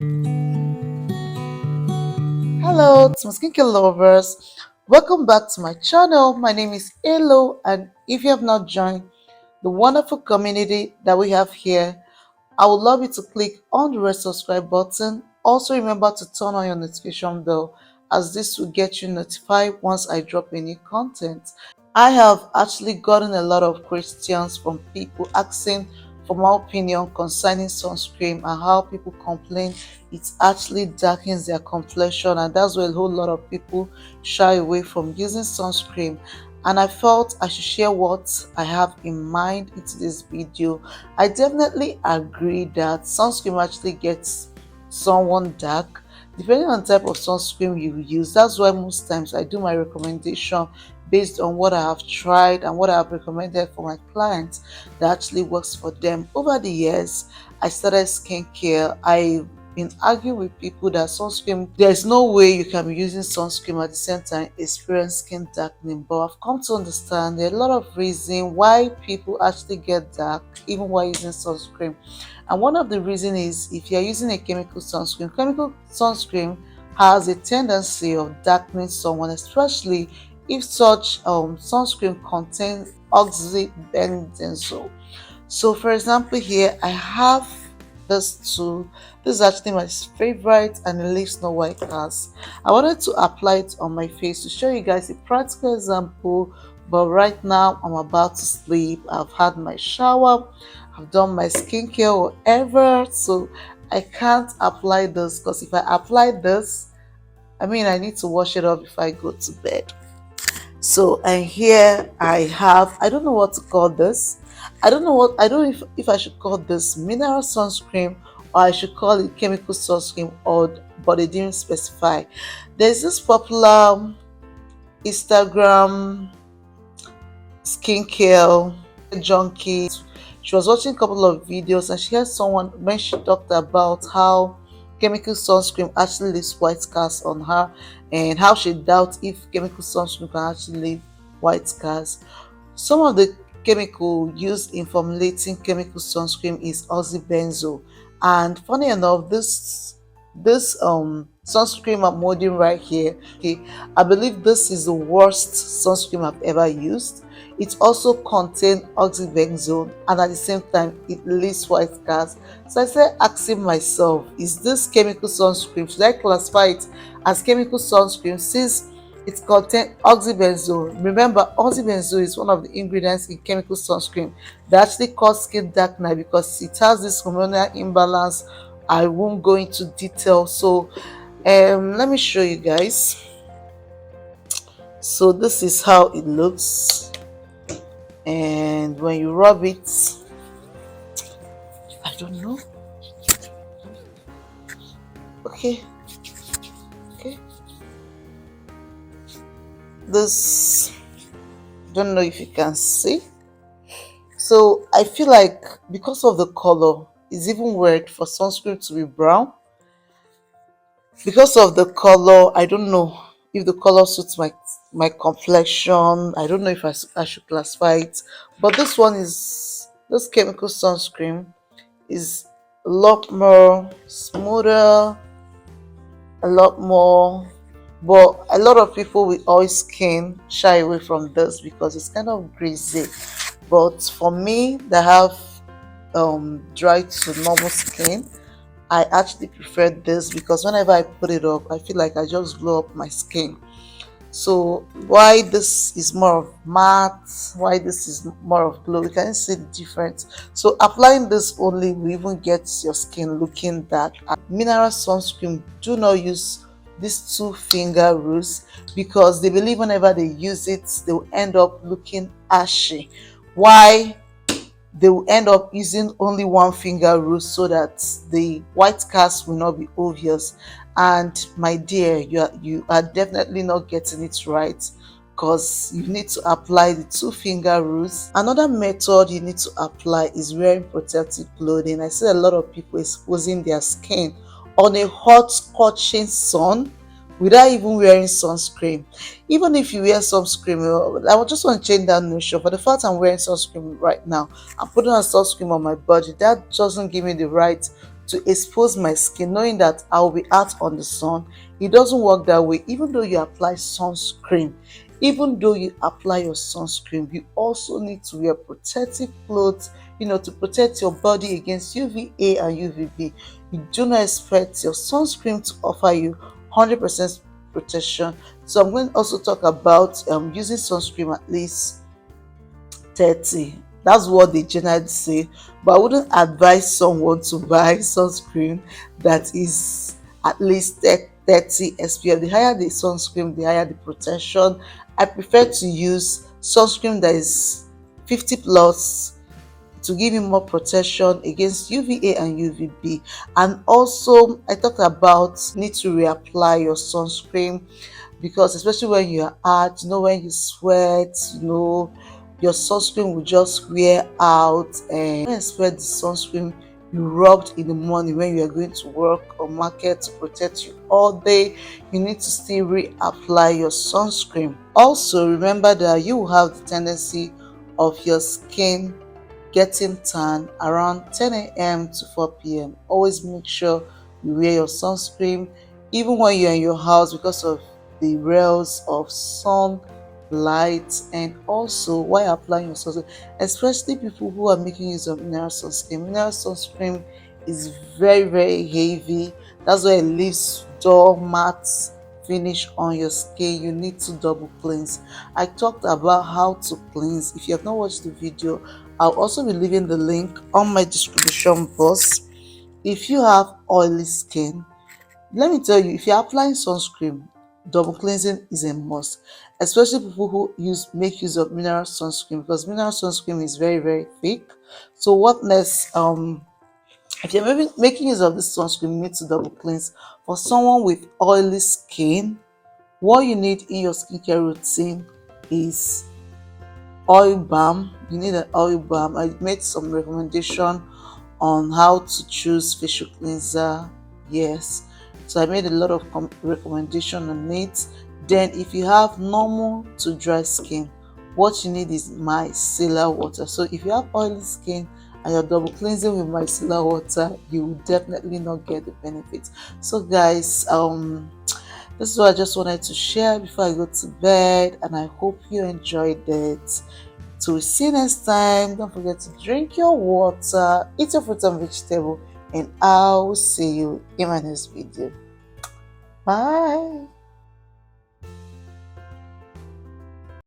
Hello to my skincare lovers, welcome back to my channel. My name is Elo, and if you have not joined the wonderful community that we have here, I would love you to click on the red subscribe button. Also remember to turn on your notification bell, as this will get you notified once I drop a new content. I have actually gotten a lot of questions from people asking for my opinion concerning sunscreen and how people complain it actually darkens their complexion, and that's why a whole lot of people shy away from using sunscreen. And I felt I should share what I have in mind into this video. I definitely agree that sunscreen actually gets someone dark depending on the type of sunscreen you use. That's why most times I do my recommendation based on what I have tried and what I have recommended for my clients that actually works for them. Over the years, I started skincare. I've been arguing with people that sunscreen, there's no way you can be using sunscreen at the same time experience skin darkening. But I've come to understand there are a lot of reasons why people actually get dark even while using sunscreen. And one of the reasons is if you're using a chemical sunscreen has a tendency of darkening someone, especially if such sunscreen contains oxybenzone. So for example, here I have this two. This is actually my favorite, and it leaves no white cast. I wanted to apply it on my face to show you guys a practical example, but right now I'm about to sleep. I've had my shower, I've done my skincare, whatever, so I can't apply this because if I apply this, I need to wash it off before I go to bed. So and here I have, I don't know what to call this. I don't know if I should call this mineral sunscreen or I should call it chemical sunscreen, or but they didn't specify. There's this popular Instagram skincare junkie. She was watching a couple of videos and she heard someone when she talked about how chemical sunscreen actually leaves white scars on her, and how she doubts if chemical sunscreen can actually leave white scars. Some of the chemical used in formulating chemical sunscreen is oxybenzone, and funny enough, this sunscreen I'm holding right here, okay, I believe this is the worst sunscreen I've ever used. It also contains oxybenzone, and at the same time it leaves white scars. So I started asking myself, is this chemical sunscreen, should I classify it as chemical sunscreen since it contains oxybenzone? Remember, oxybenzone is one of the ingredients in chemical sunscreen that actually cause skin darkening because it has this hormonal imbalance. I won't go into detail. So let me show you guys. So this is how it looks, and when you rub it, I don't know. Okay, okay. This, don't know if you can see. So I feel like because of the color, it's even weird for sunscreen to be brown. Because of the color, I don't know if the color suits my complexion. I don't know if I should classify it. But this chemical sunscreen is a lot more smoother, a lot more, but a lot of people with oil skin shy away from this because it's kind of greasy. But for me that have dry to normal skin, I actually prefer this because whenever I put it up, I feel like I just glow up my skin. So why this is more of matte, why this is more of glow, we can see the difference. So applying this only will even get your skin looking dark. Mineral sunscreen do not use these two finger rules because they believe whenever they use it they will end up looking ashy. Why they will end up using only one finger rule so that the white cast will not be obvious. And my dear, you are definitely not getting it right because you need to apply the two finger rules. Another method you need to apply is wearing protective clothing. I see a lot of people exposing their skin on a hot scorching sun without even wearing sunscreen. Even if you wear sunscreen, I would just want to change that notion. For the fact I'm wearing sunscreen right now, I'm putting on sunscreen on my body, that doesn't give me the right to expose my skin, knowing that I'll be out on the sun. It doesn't work that way. Even though you apply sunscreen, even though you apply your sunscreen, you also need to wear protective clothes, to protect your body against UVA and UVB. You do not expect your sunscreen to offer you 100% protection. So I'm going to also talk about using sunscreen at least 30. That's what they generally say, but I wouldn't advise someone to buy sunscreen that is at least 30 SPF. The higher the sunscreen, the higher the protection. I prefer to use sunscreen that is 50 plus to give you more protection against UVA and UVB. And also, I talked about need to reapply your sunscreen, because especially when you're hot, when you sweat, your sunscreen will just wear out. And when you sweat the sunscreen you rubbed in the morning when you are going to work or market to protect you all day, you need to still reapply your sunscreen. Also, remember that you will have the tendency of your skin getting tan around 10 a.m. to 4 p.m. Always make sure you wear your sunscreen even when you're in your house, because of the rays of sunlight. And also while applying your sunscreen, especially people who are making use of mineral sunscreen. Mineral sunscreen is very, very heavy. That's why it leaves dull matte finish on your skin. You need to double cleanse. I talked about how to cleanse. If you have not watched the video, I'll also be leaving the link on my description box. If you have oily skin, let me tell you, if you're applying sunscreen, double cleansing is a must, especially people who make use of mineral sunscreen, because mineral sunscreen is very, very thick. So what next? If you're making use of this sunscreen, you need to double cleanse. For someone with oily skin, what you need in your skincare routine is oil balm. You need an oil balm. I made some recommendation on how to choose facial cleanser. Yes, so I made a lot of recommendation on it. Then if you have normal to dry skin, what you need is micellar water. So if you have oily skin and you're double cleansing with micellar water, you will definitely not get the benefits. So guys, this is what I just wanted to share before I go to bed, and I hope you enjoyed it. So we'll see you next time. Don't forget to drink your water, eat your fruit and vegetable, and I'll see you in my next video. Bye.